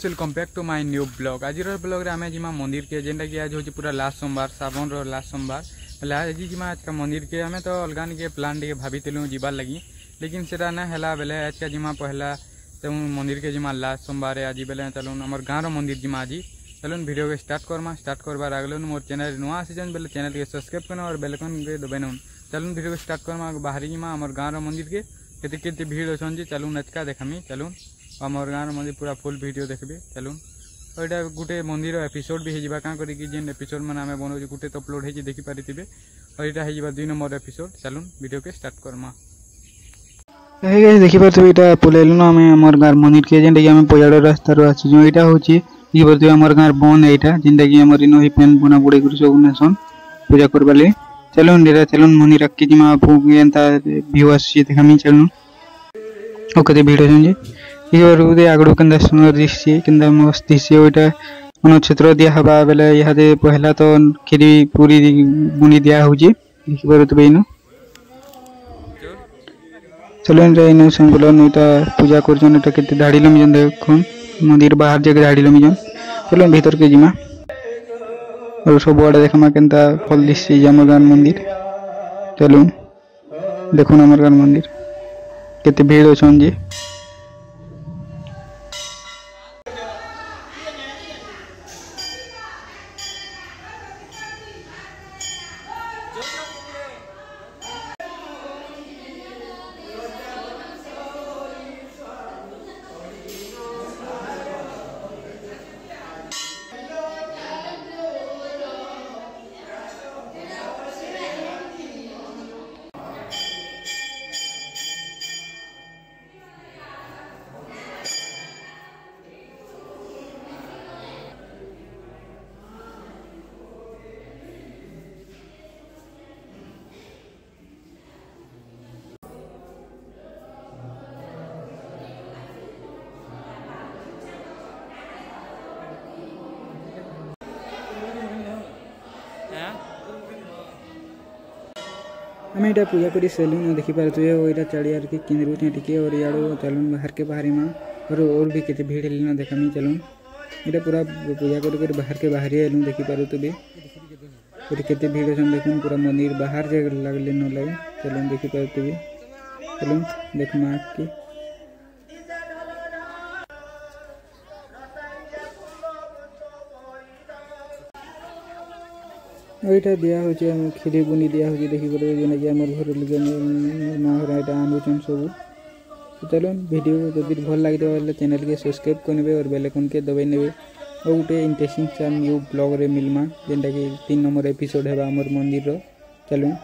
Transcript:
Welcome back to my new blog. आज blog रे आमे जिमा मंदिर के जेनटा कि आज होची पूरा लास्ट सोमवार सावन रो लास्ट सोमवार बेले आज जिमा आज का मंदिर के आमे तो अलगान के प्लान टे भाबीतिलु जिबार लगी लेकिन सेटा ना हैला बेले आज का जिमा पहला तो मंदिर के जिमा लास्ट सोमवार आज बेले चलून हमर गाँव रो मंदिर जिमा आज चलून वीडियो के स्टार्ट करबार आगलन मोर चैनल नुआ सीजन बेले चैनल के सब्सक्राइब करना और बेलकन के दबाइन चलून वीडियो के स्टार्ट करमा बाहरी जिमा हमर गाँव रो मंदिर के केते केते भीड़ अछन जे चलून आज का देखामी चलून आमर गाँव मंदिर पूरा फुल वीडियो देखबे चलून और एटा गुटे मंदिर एपिसोड भी हेजिबा का करी कि जेन एपिसोड माने आमे बनौ गुटे तो अपलोड हेजी देखि पारिथिबे और एटा हेजिबा 2 नंबर एपिसोड चलून वीडियो के स्टार्ट करमा। हे गाइस देखि पारथबे एटा पोलेलु न आमे हमर गाँव मंदिर के जेन कि आमे पयाड़ रास्ता रो आछि जो एटा होछि ई बरते हमर गाँव बन एटा जेन कि हमर इनो ही पेन बुना बुडे गुरु सब नेसन पूजा करबाले चलून एटा चलून मंदिर के जिमा एंता व्यू आछि देखामी चलून ओके वीडियो संजे ये आगड़ के सुंदर दिशे के मस्त दिशे वोटा नक्षत्र दिया हवा बेले यहाँ पहला तो खीरी पूरी बुनी दिया हो देखिए चलो इन संकुलन पूजा कर धाड़ी लमीजन देख मंदिर बाहर जाके धाड़ी लमीजन चलो भीतर के जिमा और सब आड़े देखा के फल दिशे आम गाँव मंदिर चलो देखुन आम गाँव मंदिर केते भीड़ अच्छन जे हमें पूजा करी सेलून देखी पारे यहाँ चाड़ियार के केन्द्र टिके और इो चलून बाहर के बाहरी में और भी केते भीड़ हेली देखामी चलून यहाँ पूरा पूजा कर बाहर के बाहरी एलू देखी पारे तो केते भीड़ अच्छे देखून पूरा मंदिर बाहर जाए लगले न लगे चलून देखी पारे चलून देखमा कि यहाँ दिया हो खीरी बुनी दिया हो देखी पारे जेना घर माँ घर आनुचन सब चलो वीडियो जब भल लगे चैनल के सब्सक्राइब करेंगे और बेल आइकन के दबाई नेबे और गोटे इंटरेस्टिंग न्यू ब्लॉग रे मिलमा जेनटा कि 3 नंबर एपिसोड है आमर मंदिर चलो।